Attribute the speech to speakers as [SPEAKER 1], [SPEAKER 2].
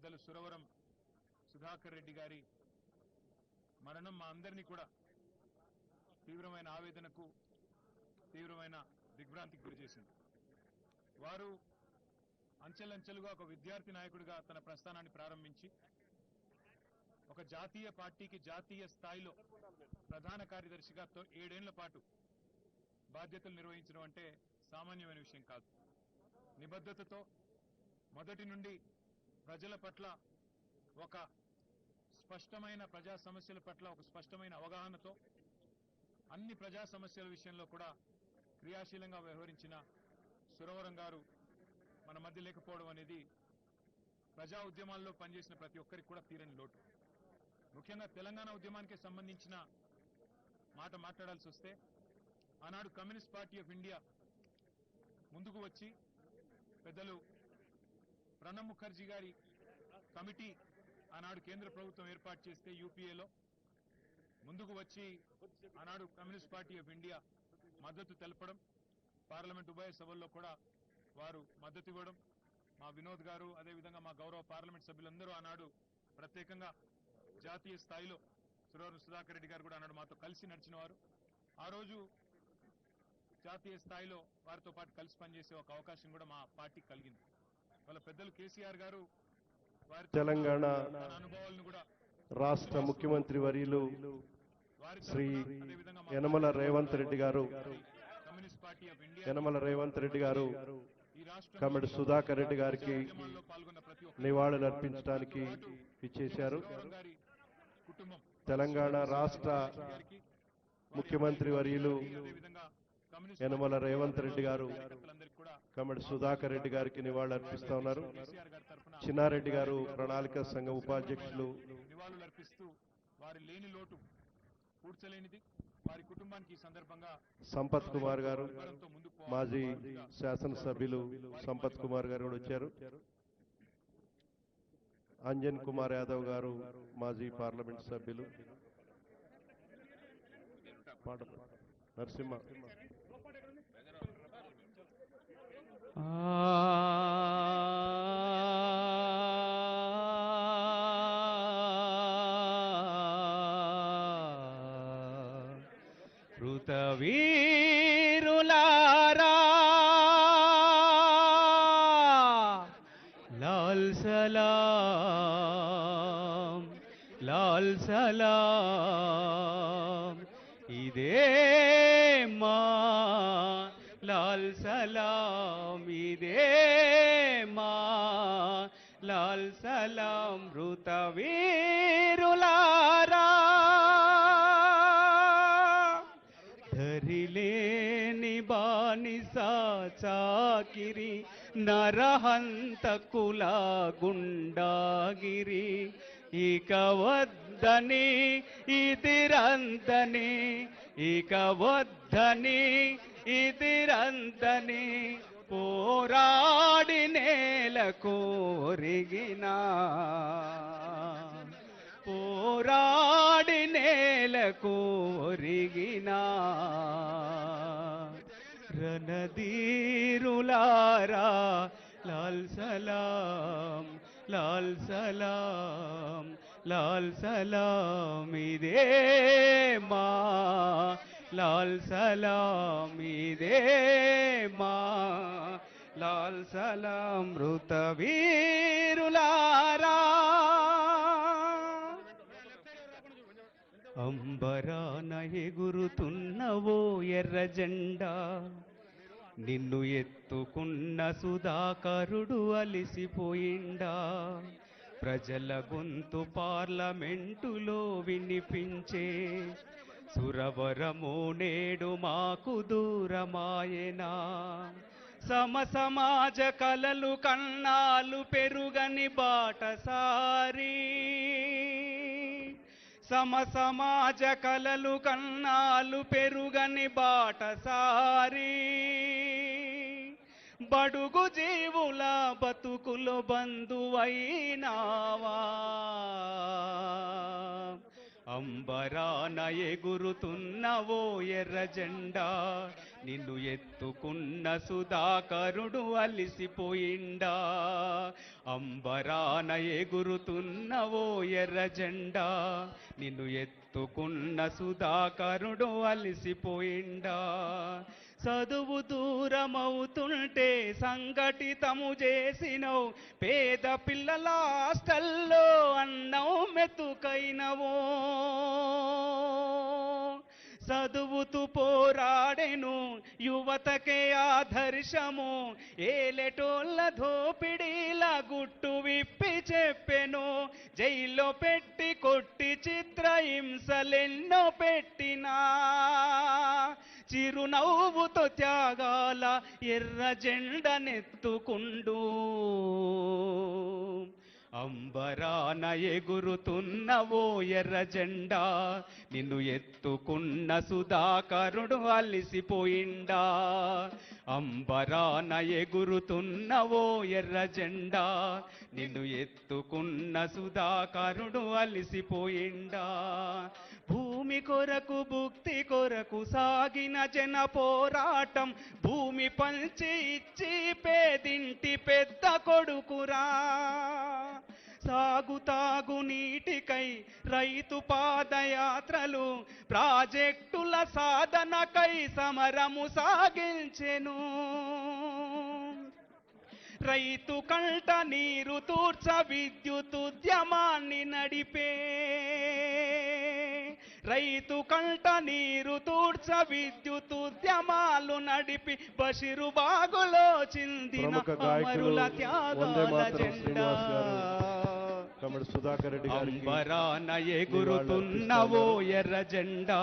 [SPEAKER 1] పెద్దలు సురవరం సుధాకర్ రెడ్డి గారి మరణం మా అందరినీ కూడా తీవ్రమైన ఆవేదనకు తీవ్రమైన దిగ్భ్రాంతికి గురిచేసింది. వారు అంచెలంచెలుగా ఒక విద్యార్థి నాయకుడిగా తన ప్రస్థానాన్ని ప్రారంభించి ఒక జాతీయ పార్టీకి జాతీయ స్థాయిలో ప్రధాన కార్యదర్శిగా 7 ఏళ్ల పాటు బాధ్యతలు నిర్వహించడం అంటే సామాన్యమైన విషయం కాదు. నిబద్ధతతో మొదటి నుండి ప్రజల పట్ల ఒక స్పష్టమైన ప్రజా సమస్యల పట్ల ఒక స్పష్టమైన అవగాహనతో అన్ని ప్రజా సమస్యల విషయంలో కూడా క్రియాశీలంగా వ్యవహరించిన సురవరం గారు మన మధ్య లేకపోవడం అనేది ప్రజా ఉద్యమాల్లో పనిచేసిన ప్రతి ఒక్కరికి కూడా తీరని లోటు. ముఖ్యంగా తెలంగాణ ఉద్యమానికి సంబంధించిన మాట మాట్లాడాల్సి వస్తే ఆనాడు కమ్యూనిస్ట్ పార్టీ ఆఫ్ ఇండియా ముందుకు వచ్చి పెద్దలు ప్రణబ్ ముఖర్జీ గారి కమిటీ ఆనాడు కేంద్ర ప్రభుత్వం ఏర్పాటు చేస్తే యూపీఏలో ముందుకు వచ్చి ఆనాడు కమ్యూనిస్ట్ పార్టీ ఆఫ్ ఇండియా మద్దతు తెలపడం, పార్లమెంట్ ఉభయ సభల్లో కూడా వారు మద్దతు ఇవ్వడం, మా వినోద్ గారు అదేవిధంగా మా గౌరవ పార్లమెంట్ సభ్యులందరూ ఆనాడు ప్రత్యేకంగా జాతీయ స్థాయిలో సురవరం సుధాకర్ రెడ్డి గారు కూడా ఆనాడు మాతో కలిసి నడిచిన వారు. ఆ రోజు జాతీయ స్థాయిలో వారితో పాటు కలిసి పనిచేసే ఒక అవకాశం కూడా మా పార్టీకి కలిగింది. వాళ్ళ పెద్దలు కేసీఆర్ గారు వారి
[SPEAKER 2] తెలంగాణ
[SPEAKER 1] అనుభవాలను కూడా
[SPEAKER 2] రాష్ట్ర ముఖ్యమంత్రి వర్యులు శ్రీ యనమల రేవంత్ రెడ్డి గారు
[SPEAKER 1] communist party of India
[SPEAKER 2] Yanamala Revanth Reddy గారు
[SPEAKER 1] ఈ రాష్ట్ర
[SPEAKER 2] కమిడి సుధాకర్ రెడ్డి గారికి
[SPEAKER 1] పాల్గొన్న ప్రతి ఒక్క
[SPEAKER 2] నివాళులు అర్పించడానికి ఇచ్చేశారు.
[SPEAKER 1] గారి కుటుంబం
[SPEAKER 2] తెలంగాణ రాష్ట్ర ముఖ్యమంత్రి వర్యులు
[SPEAKER 1] అదేవిధంగా కమ్యూనిస్ట్
[SPEAKER 2] యనమల రేవంత్ రెడ్డి గారు
[SPEAKER 1] కార్యకర్తలందరికీ కూడా
[SPEAKER 2] కమిడి సుధాకర్ రెడ్డి గారికి నివాళులు అర్పిస్తా ఉన్నారు.
[SPEAKER 1] కేసీఆర్ గారి తరఫున
[SPEAKER 2] చిన్నారెడ్డి గారు ప్రణాళిక సంఘ ఉపాధ్యక్షులు
[SPEAKER 1] నివాళులు అర్పిస్తూ వారి లేని లోటు పూడ్చలేనిది. వారి కుటుంబానికి ఈ సందర్భంగా
[SPEAKER 2] సంపత్ కుమార్ గారు
[SPEAKER 1] వివరంతో ముందుకు
[SPEAKER 2] మాజీ శాసనసభ్యులు సంపత్ కుమార్ గారు కూడా వచ్చారు. అంజన్ కుమార్ యాదవ్ గారు మాజీ పార్లమెంట్ సభ్యులు. నరసింహ
[SPEAKER 3] ఋతవీరులారా లాల్ సలాం లాల్ సలాం ఇదే మా లాల్ సలాం ఇదే మా లాల్ సలాం ఋతవీరులారా ధరిలేని బానిస చాకిరి నరహంతకుల గుండాగిరి ఇక వద్దని ఇదిరందని ఇక వద్దని ఇదిరందని పోరాడి నేలకు ఒరిగినా పోరాడి నేలకు ఒరిగినా రణధీరులారా లాల్ సలాం లాల్ సలాం లాల్ సలాం ఇదే మా లాల్ సలాం ఇదే మా లాల్ సలాం ఋతవీరులారా అంబరాన ఎగురుతున్నవో ఎర్ర జెండా నిన్ను ఎత్తుకున్న సుధాకరుడు అలిసిపోయిండా ప్రజల గొంతు పార్లమెంటులో వినిపించే సురవరము నేడు మాకు దూరమాయనా సమాజ కలలు కన్నాలు పెరుగని బాటసారి సమాజ కలలు కన్నాలు పెరుగని బాటసారి బడుగు జీవుల బతుకులు బంధువైనావా అంబరాన ఎగురుతున్నవో ఎర్ర జెండా నిన్ను ఎత్తుకున్న సుధాకరుడు అలిసిపోయిండా అంబరాన ఎగురుతున్నవో ఎర్ర జెండా నిన్ను ఎత్తుకున్న సుధాకరుడు అలిసిపోయిండా చదువు దూరమవుతుంటే సంఘటితము చేసినవు పేద పిల్లల హాస్టల్లో అన్నం మెతుకైనవో చదువుతూ పోరాడెను యువతకే ఆదర్శము ఏలెటోళ్ళ దోపిడీల గుట్టు విప్పి చెప్పెను జైల్లో పెట్టి కొట్టి చిత్రహింసలెన్నో పెట్టినా చిరునవ్వుతో త్యాగాల ఎర్ర జెండనెత్తుకుండు అంబరాన ఎగురుతున్నవో ఎర్ర జెండా నిన్ను ఎత్తుకున్న సుధాకరుడు అలిసిపోయిండా అంబరాన ఎగురుతున్నవో ఎర్ర జెండా నిన్ను ఎత్తుకున్న సుధాకరుడు అలిసిపోయిండా భూమి కొరకు భుక్తి కొరకు సాగిన జన పోరాటం భూమి పంచి ఇచ్చి పేదింటి పెద్ద కొడుకురా సాగుతాగు నీటికై రైతు పాదయాత్రలు ప్రాజెక్టుల సాధనకై సమరము సాగించెను రైతు కంట నీరు తూర్చ విద్యుత్ ఉద్యమాన్ని నడిపే రైతు కంట నీరు తూర్చ విద్యుత్ ఉద్యమాలు నడిపి బషిరు బాగులో చిందిన అమరుల త్యాగాల జెండా
[SPEAKER 2] సుధాకర్ రెడ్డి గారికి
[SPEAKER 3] అంబరాన ఎగురుతున్నవో ఎర్ర జెండా